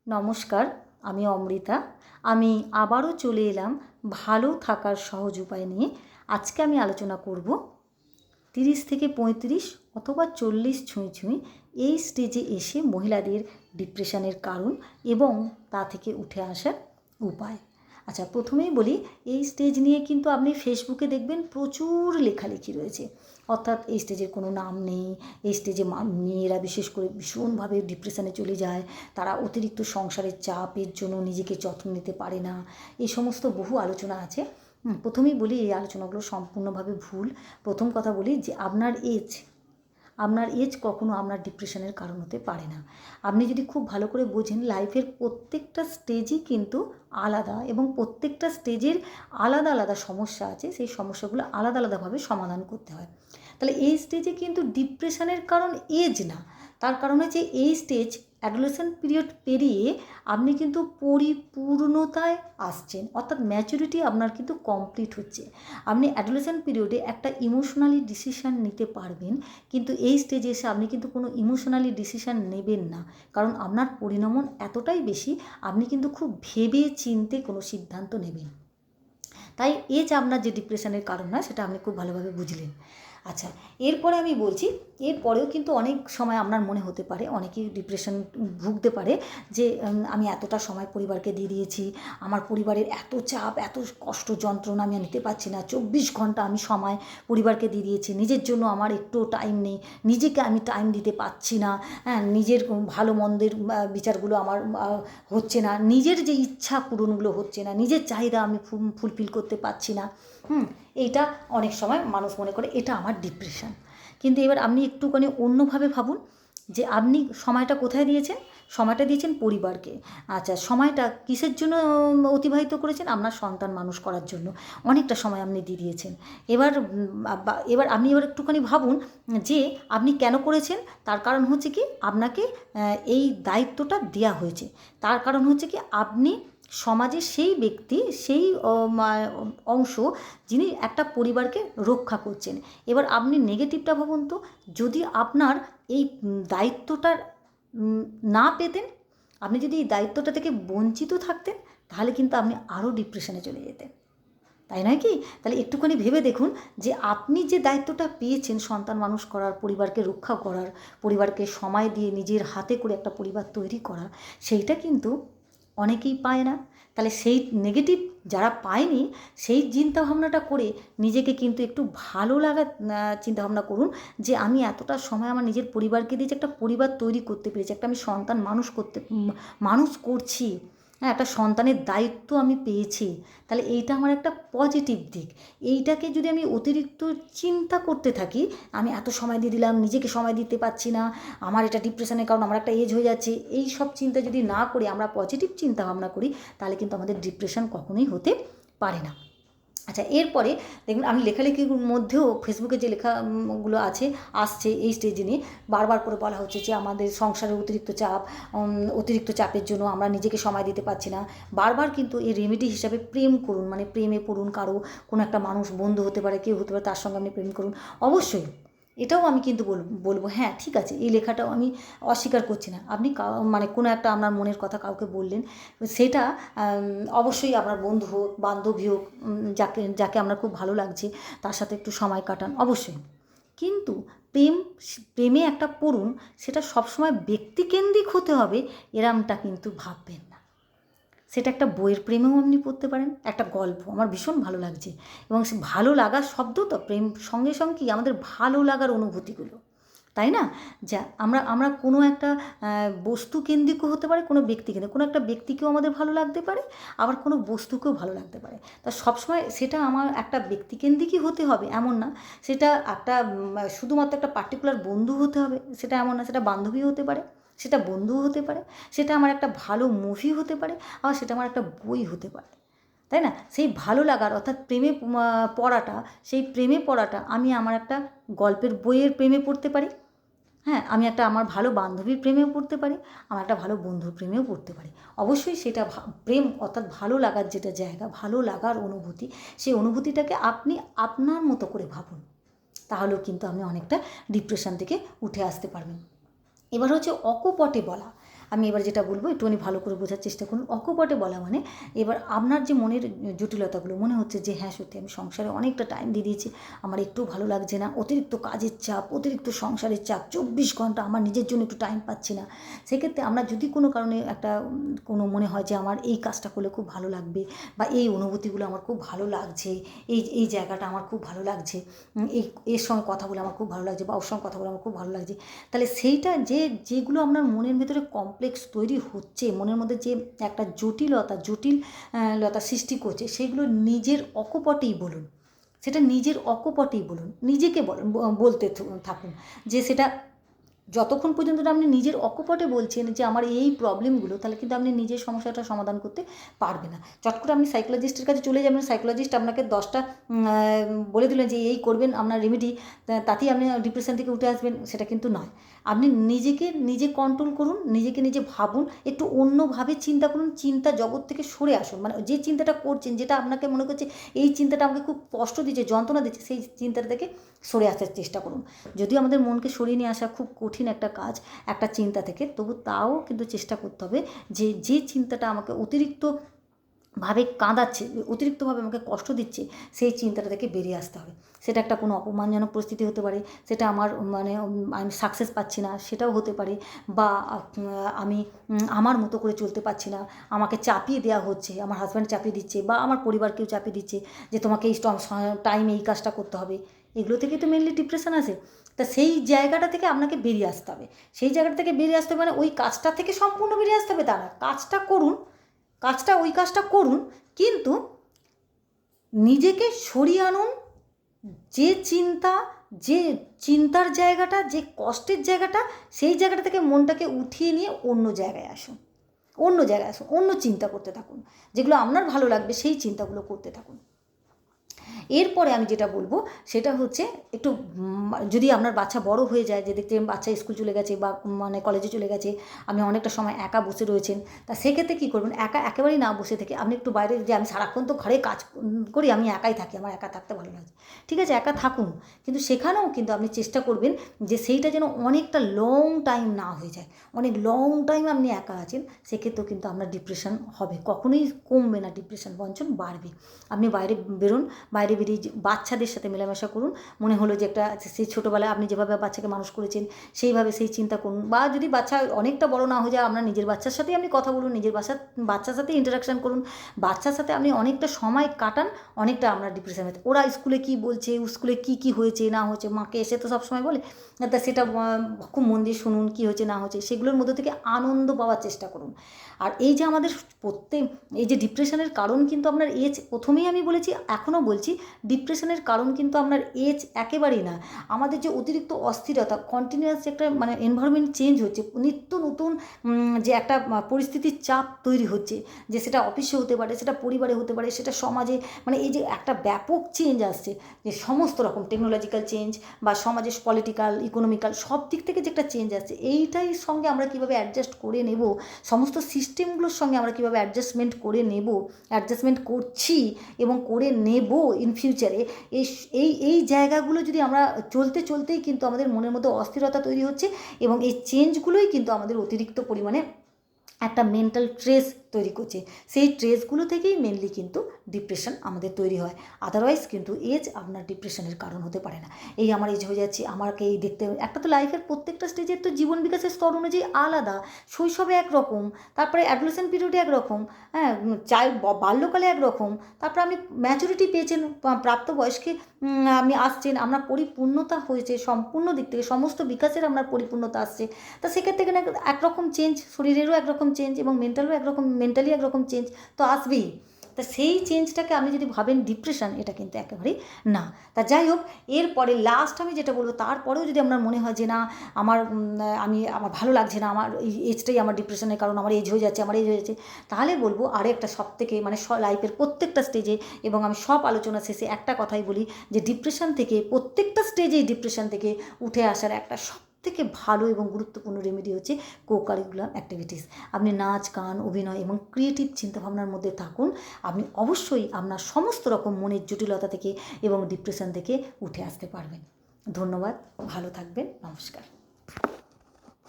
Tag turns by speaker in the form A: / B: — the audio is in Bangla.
A: নমস্কার, আমি অমৃতা। আমি আবারও চলে এলাম ভালো থাকার সহজ উপায় নিয়ে। আজকে আমি আলোচনা করব 30 থেকে 35 অথবা 40 ছুঁই ছুঁই এই স্টেজে এসে মহিলাদের ডিপ্রেশনের কারণ এবং তা থেকে উঠে আসার উপায়। আচ্ছা, প্রথমেই বলি, এই স্টেজ নিয়ে কিন্তু আপনি ফেসবুকে দেখবেন প্রচুর লেখালেখি রয়েছে। অর্থাৎ এই স্টেজের কোনো নাম নেই, এই স্টেজে মেয়েরা বিশেষ করে ভীষণভাবে ডিপ্রেশনে চলে যায়, তারা অতিরিক্ত সংসারের চাপের জন্য নিজেকে যত্ন নিতে পারে না, এই সমস্ত বহু আলোচনা আছে। প্রথমেই বলি, এই আলোচনাগুলো সম্পূর্ণভাবে ভুল। প্রথম কথা বলি যে আপনার এজ কখনো আপনার ডিপ্রেশনের কারণ হতে পারে না। আপনি যদি খুব ভালো করে বোঝেন, লাইফের প্রত্যেকটা স্টেজই কিন্তু আলাদা এবং প্রত্যেকটা স্টেজের আলাদা আলাদা সমস্যা আছে, সেই সমস্যাগুলো আলাদা আলাদাভাবে সমাধান করতে হয়। তাহলে এই স্টেজে কিন্তু ডিপ্রেশনের কারণ এজ না, তার কারণ হচ্ছে এই স্টেজ অ্যাডোলেসেন্ট পিরিয়ড পেরিয়ে আপনি কিন্তু পরিপূর্ণতায় আসছেন, অর্থাৎ ম্যাচুরিটি আপনার কিন্তু কমপ্লিট হচ্ছে। আপনি অ্যাডোলেসেন্ট পিরিয়ডে একটা ইমোশনালি ডিসিশান নিতে পারবেন, কিন্তু এই স্টেজে এসে আপনি কিন্তু কোনো ইমোশনালি ডিসিশান নেবেন না, কারণ আপনার পরিণমন এতটাই বেশি, আপনি কিন্তু খুব ভেবে চিন্তে কোনো সিদ্ধান্ত নেবেন। তাই এজ আপনার যে ডিপ্রেশনের কারণ না, সেটা আপনি খুব ভালোভাবে বুঝলেন। আচ্ছা, এরপরে আমি বলছি, এরপরেও কিন্তু অনেক সময় আপনার মনে হতে পারে, অনেকেই ডিপ্রেশন ভুগতে পারে যে আমি এতটা সময় পরিবারকে দিয়ে দিয়েছি, আমার পরিবারের এত চাপ, এত কষ্ট যন্ত্রণা আমি নিতে পারছি না, 24 ঘন্টা আমি সময় পরিবারকে দিয়ে দিয়েছি, নিজের জন্য আমার একটুও টাইম নেই, নিজেকে আমি টাইম দিতে পারছি না, হ্যাঁ, নিজের ভালো মন্দের বিচারগুলো আমার হচ্ছে না, নিজের যে ইচ্ছা পূরণগুলো হচ্ছে না, নিজের চাহিদা আমি ফুলফিল করতে পারছি না। এইটা অনেক সময় মানুষ মনে করে এটা আমার ডিপ্রেশন। কিন্তু এবার আপনি একটুখানি অন্যভাবে ভাবুন যে আপনি সময়টা কোথায় দিয়েছেন? সময়টা দিয়েছেন পরিবারকে। আচ্ছা, সময়টা কিসের জন্য অতিবাহিত করেছেন? আপনার সন্তান মানুষ করার জন্য অনেকটা সময় আপনি দিয়ে দিয়েছেন। এবার আপনি একটুখানি ভাবুন যে আপনি কেন করেছেন। তার কারণ হচ্ছে কি, আপনাকে এই দায়িত্বটা দেয়া হয়েছে। তার কারণ হচ্ছে কি, আপনি সমাজের সেই ব্যক্তি, সেই অংশ যিনি একটা পরিবারকে রক্ষা করছেন। এবার আপনি নেগেটিভটা ভাবুন তো, যদি আপনার এই দায়িত্বটা না পেতেন, আপনি যদি এই দায়িত্বটা থেকে বঞ্চিত থাকতেন, তাহলে কিন্তু আপনি আরও ডিপ্রেশনে চলে যেতেন, তাই নয় কি? তাহলে একটুখানি ভেবে দেখুন যে আপনি যে দায়িত্বটা পেয়েছেন সন্তান মানুষ করার, পরিবারকে রক্ষা করার, পরিবারকে সময় দিয়ে নিজের হাতে করে একটা পরিবার তৈরি করা, সেইটা কিন্তু অনেকেই পায় না। তাহলে সেই নেগেটিভ যারা পায়নি, সেই চিন্তাভাবনাটা করে নিজেকে কিন্তু একটু ভালো লাগার চিন্তাভাবনা করুন যে আমি এতটা সময় আমার নিজের পরিবারকে দিয়েছি, একটা পরিবার তৈরি করতে পেরেছি, একটা আমি সন্তান মানুষ করছি, হ্যাঁ, একটা সন্তানের দায়িত্ব আমি পেয়েছি। তাহলে এইটা আমার একটা পজিটিভ দিক। এইটাকে যদি আমি অতিরিক্ত চিন্তা করতে থাকি, আমি এত সময় দিয়ে দিলাম, নিজেকে সময় দিতে পারছি না, আমার এটা ডিপ্রেশনের কারণ, আমার একটা এজ হয়ে যাচ্ছে, এই সব চিন্তা যদি না করে আমরা পজিটিভ চিন্তা ভাবনা করি, তাহলে কিন্তু আমাদের ডিপ্রেশন কখনোই হতে পারে না। আচ্ছা, এরপরে দেখুন, আমি লেখালেখির মধ্যেও ফেসবুকে যে লেখাগুলো আসছে এই স্টেজে নিয়ে বারবার করে বলা হচ্ছে যে আমাদের সংসারের অতিরিক্ত চাপের জন্য আমরা নিজেকে সময় দিতে পারছি না। বারবার কিন্তু এই রেমেডি হিসাবে প্রেম করুন, মানে প্রেমে পড়ুন, কোনো একটা মানুষ, বন্ধু হতে পারে, কেউ হতে পারে, তার সঙ্গে আপনি প্রেম করুন। অবশ্যই এটাও আমি কিন্তু বলবো হ্যাঁ, ঠিক আছে, এই লেখাটাও আমি অস্বীকার করছি না। আপনি মানে কোনো একটা আপনার মনের কথা কাউকে বললেন, সেটা অবশ্যই আপনার বন্ধু হোক, বান্ধবী হোক, যাকে আপনার খুব ভালো লাগছে, তার সাথে একটু সময় কাটান অবশ্যই। কিন্তু প্রেমে একটা পড়ুন, সেটা সবসময় ব্যক্তিকেন্দ্রিক হতে হবে এরমটা কিন্তু ভাববেন না। সেটা একটা বইয়ের প্রেমেও আপনি পড়তে পারেন, একটা গল্প আমার ভীষণ ভালো লাগছে, এবং সে ভালো লাগার শব্দ তো প্রেম সঙ্গে সঙ্গে কি আমাদের ভালো লাগার অনুভূতিগুলো, তাই না? যা আমরা কোনো একটা বস্তুকেন্দ্রিকও হতে পারে, কোনো ব্যক্তিকেন্দ্রিক, কোনো একটা ব্যক্তিকেও আমাদের ভালো লাগতে পারে, আবার কোনো বস্তুকেও ভালো লাগতে পারে। তা সবসময় সেটা আমার একটা ব্যক্তিকেন্দ্রিকই হতে হবে এমন না, সেটা একটা শুধুমাত্র একটা পার্টিকুলার বন্ধু হতে হবে সেটা এমন না, সেটা বান্ধবী হতে পারে, সেটা বন্ধুও হতে পারে, সেটা আমার একটা ভালো মুভি হতে পারে, আবার সেটা আমার একটা বই হতে পারে, তাই না? সেই ভালো লাগার, অর্থাৎ প্রেমে পড়াটা আমি আমার একটা গল্পের বইয়ের প্রেমে পড়তে পারি, হ্যাঁ, আমি একটা আমার ভালো বান্ধবীর প্রেমেও পড়তে পারি, আমার একটা ভালো বন্ধুর প্রেমেও পড়তে পারি। অবশ্যই সেটা প্রেম, অর্থাৎ ভালো লাগার যেটা জায়গা, ভালো লাগার অনুভূতি, সেই অনুভূতিটাকে আপনি আপনার মতো করে ভাবুন, তাহলেও কিন্তু আপনি অনেকটা ডিপ্রেশন থেকে উঠে আসতে পারবেন। এবার হচ্ছে অকপটে বলা। আমি এবার যেটা বলবো একটুখানি ভালো করে বোঝার চেষ্টা করুন। অকপটে বলা মানে এবার আপনার যে মনের জটিলতাগুলো মনে হচ্ছে যে হ্যাঁ সত্যি আমি সংসারে অনেকটা টাইম দিয়ে দিয়েছি, আমার একটু ভালো লাগছে না, অতিরিক্ত কাজের চাপ, অতিরিক্ত সংসারের চাপ, 24 ঘন্টা আমার নিজের জন্য একটু টাইম পাচ্ছি না। সেক্ষেত্রে আমরা যদি কোনো কারণে একটা কোনো মনে হয় যে আমার এই কাজটা করলে খুব ভালো লাগবে, বা এই অনুভূতিগুলো আমার খুব ভালো লাগছে, এই জায়গাটা আমার খুব ভালো লাগছে, এর সঙ্গে কথা বলে আমার খুব ভালো লাগছে, বা ওর সঙ্গে কথা বলে আমার খুব ভালো লাগছে, তাহলে সেইটা যেগুলো আপনার মনের ভেতরে কমপ্লেক্স তৈরি হচ্ছে, মনের মধ্যে যে একটা জটিলতা সৃষ্টি করছে, সেগুলো নিজের অকপটেই বলুন, সেটা নিজের অকপটেই বলুন, নিজেকে বলতে থাকুন যে সেটা যতক্ষণ পর্যন্ত আপনি নিজের অকপটে বলছেন যে আমার এই প্রবলেমগুলো, তাহলে কিন্তু আপনি নিজের সমস্যাটা সমাধান করতে পারবে না। চট করে আপনি সাইকোলজিস্টের কাছে চলে যাবেন, সাইকোলজিস্ট আপনাকে 10টা বলে দিলেন যে এই করবেন আপনার রেমেডি, তাতেই আপনি ডিপ্রেশন থেকে উঠে আসবেন, সেটা কিন্তু নয়। আপনি নিজে কন্ট্রোল করুন, নিজে ভাবুন, একটু অন্যভাবে চিন্তা করুন, চিন্তা জগৎ থেকে সরে আসুন। মানে যে চিন্তাটা করছেন, যেটা আপনাকে মনে করছে এই চিন্তাটা আমাকে খুব কষ্ট দিচ্ছে, যন্ত্রণা দিচ্ছে, সেই চিন্তাটা থেকে সরে আসার চেষ্টা করুন। যদিও আমাদের মনকে সরিয়ে নিয়ে আসা খুব কঠিন একটা কাজ একটা চিন্তা থেকে, তবু তাও কিন্তু চেষ্টা করতে হবে যে চিন্তাটা আমাকে অতিরিক্তভাবে কাঁদাচ্ছে, অতিরিক্তভাবে আমাকে কষ্ট দিচ্ছে, সেই চিন্তাটা থেকে বেরিয়ে আসতে হবে। সেটা একটা কোনো অপমানজনক পরিস্থিতি হতে পারে, সেটা আমার মানে আমি সাকসেস পাচ্ছি না সেটাও হতে পারে, বা আমি আমার মতো করে চলতে পারছি না, আমাকে চাপিয়ে দেওয়া হচ্ছে, আমার হাজব্যান্ড চাপিয়ে দিচ্ছে, বা আমার পরিবার কেউ চাপিয়ে দিচ্ছে যে তোমাকে এই টাইমে এই কাজটা করতে হবে। এগুলো থেকে তো মেনলি ডিপ্রেশন আসে। তা সেই জায়গাটা থেকে আপনাকে বেরিয়ে আসতে হবে। সেই জায়গাটা থেকে বেরিয়ে আসতে হবে মানে ওই কাজটা থেকে সম্পূর্ণ বেরিয়ে আসতে হবে তা না, কাজটা করুন, ওই কাজটা করুন, কিন্তু নিজেকে সরিয়ে আনুন। যে চিন্তার জায়গাটা, যে কষ্টের জায়গাটা, সেই জায়গাটা থেকে মনটাকে উঠিয়ে নিয়ে অন্য জায়গায় আসুন, অন্য চিন্তা করতে থাকুন, যেগুলো আপনার ভালো লাগবে সেই চিন্তাগুলো করতে থাকুন। এরপরে আমি যেটা বলবো সেটা হচ্ছে একটু যদি আপনার বাচ্চা বড় হয়ে যায়, যে দেখতে বাচ্চা স্কুল চলে গেছে বা মানে কলেজে চলে গেছে, আপনি অনেকটা সময় একা বসে রয়েছেন, তা সেক্ষেত্রে কী করবেন, একা একেবারেই না বসে থেকে আপনি একটু বাইরে, যে আমি সারাক্ষণ তো ঘরে কাজ করি, আমি একাই থাকি, আমার একা থাকতে ভালো লাগে, ঠিক আছে একা থাকুন, কিন্তু সেখানেও কিন্তু আপনি চেষ্টা করবেন যে সেইটা যেন অনেকটা লং টাইম না হয়ে যায়। অনেক লং টাইম আপনি একা আছেন, সেক্ষেত্রেও কিন্তু আপনার ডিপ্রেশন হবে, কখনোই কমবে না, ডিপ্রেশন বরঞ্চ বাড়বে। আপনি বাইরে বেরোন, বাইরে বেরিয়ে বাচ্চাদের সাথে মেলামেশা করুন, মনে হলো যে একটা সেই ছোটোবেলায় আপনি যেভাবে বাচ্চাকে মানুষ করেছেন সেইভাবে সেই চিন্তা করুন, বা যদি বাচ্চা অনেকটা বড় না হয়ে যায়, আপনার নিজের বাচ্চার সাথেই আপনি কথা বলুন, নিজের বাচ্চার সাথে ইন্টারাকশান করুন, বাচ্চার সাথে আপনি অনেকটা সময় কাটান, অনেকটা আপনার ডিপ্রেশন হয়েছে। ওরা স্কুলে কী বলছে, স্কুলে কী হয়েছে না হয়েছে, মাকে এসে তো সবসময় বলে, তা সেটা খুব মন দিয়ে শুনুন, কী হয়েছে না হয়েছে, সেগুলোর মধ্যে থেকে আনন্দ পাওয়ার চেষ্টা করুন। আর এই যে আমাদের এই যে ডিপ্রেশনের কারণ কিন্তু আপনার এজ, প্রথমেই আমি বলেছি এখনও বলছি, ডিপ্রেশনের কারণ কিন্তু আপনার এজ একেবারেই না, আমাদের যে অতিরিক্ত অস্থিরতা, কন্টিনিউয়াস একটা মানে এনভায়রনমেন্ট চেঞ্জ হচ্ছে, নিত্য নতুন যে একটা পরিস্থিতির চাপ তৈরি হচ্ছে, যে সেটা অফিসে হতে পারে, সেটা পরিবারে হতে পারে, সেটা সমাজে, মানে এই যে একটা ব্যাপক চেঞ্জ আসছে, যে সমস্ত রকম টেকনোলজিক্যাল চেঞ্জ বা সমাজের পলিটিক্যাল, ইকোনমিক্যাল সব দিক থেকে যে একটা চেঞ্জ আসছে, এইটাই সঙ্গে আমরা কীভাবে অ্যাডজাস্ট করে নেব, সমস্ত সিস্টেমগুলোর সঙ্গে আমরা কীভাবে অ্যাডজাস্টমেন্ট করছি এবং করে নেব ইন ফিউচারে, এই জায়গাগুলো যদি আমরা চলতেই কিন্তু আমাদের মনের মধ্যে অস্থিরতা তৈরি হচ্ছে, এবং এই চেঞ্জগুলোই কিন্তু আমাদের অতিরিক্ত পরিমাণে একটা মেন্টাল স্ট্রেস তৈরি করছে, সেই স্ট্রেসগুলো থেকেই মেনলি কিন্তু ডিপ্রেশন আমাদের তৈরি হয়। আদারওয়াইজ কিন্তু এজ আপনার ডিপ্রেশনের কারণ হতে পারে না। এই আমার এজ হয়ে যাচ্ছে, আমাকে এই দেখতে, একটা তো লাইফের প্রত্যেকটা স্টেজের তো জীবন বিকাশের স্তর অনুযায়ী আলাদা, শৈশবে একরকম, তারপরে অ্যাডোলেসেন্ট পিরিয়ডে একরকম, হ্যাঁ বাল্যকালে একরকম, তারপর আপনি ম্যাচুরিটি পেয়েছেন, প্রাপ্তবয়স্কে আপনি আসছেন, আপনার পরিপূর্ণতা হয়েছে, সম্পূর্ণ দিক থেকে সমস্ত বিকাশের আপনার পরিপূর্ণতা আসছে, তা সেক্ষেত্রে এখানে একরকম চেঞ্জ, শরীরেরও একরকম চেঞ্জ এবং মেন্টালি একরকম চেঞ্জ তো আসবেই। তা সেই চেঞ্জটাকে আপনি যদি ভাবেন ডিপ্রেশন, এটা কিন্তু একেবারেই না। তা যাই হোক, এরপরে লাস্ট আমি যেটা বলবো, তারপরেও যদি আপনার মনে হয় যে না আমার ভালো লাগছে না, আমার এই এজটাই আমার ডিপ্রেশনের কারণ, আমার এজ হয়ে যাচ্ছে, তাহলে বলবো আরও একটা সবথেকে মানে লাইফের প্রত্যেকটা স্টেজে, এবং আমি সব আলোচনা শেষে একটা কথাই বলি, যে ডিপ্রেশন থেকে প্রত্যেকটা স্টেজেই ডিপ্রেশন থেকে উঠে আসার একটা থেকে ভালো এবং গুরুত্বপূর্ণ রেমেডি হচ্ছে কো-কারিকুলার অ্যাক্টিভিটিস। আপনি নাচ, গান, অভিনয় এবং ক্রিয়েটিভ চিন্তাভাবনার মধ্যে থাকুন, আপনি অবশ্যই আপনার সমস্ত রকম মনের জটিলতা থেকে এবং ডিপ্রেশন থেকে উঠে আসতে পারবেন। ধন্যবাদ, ভালো থাকবেন, নমস্কার।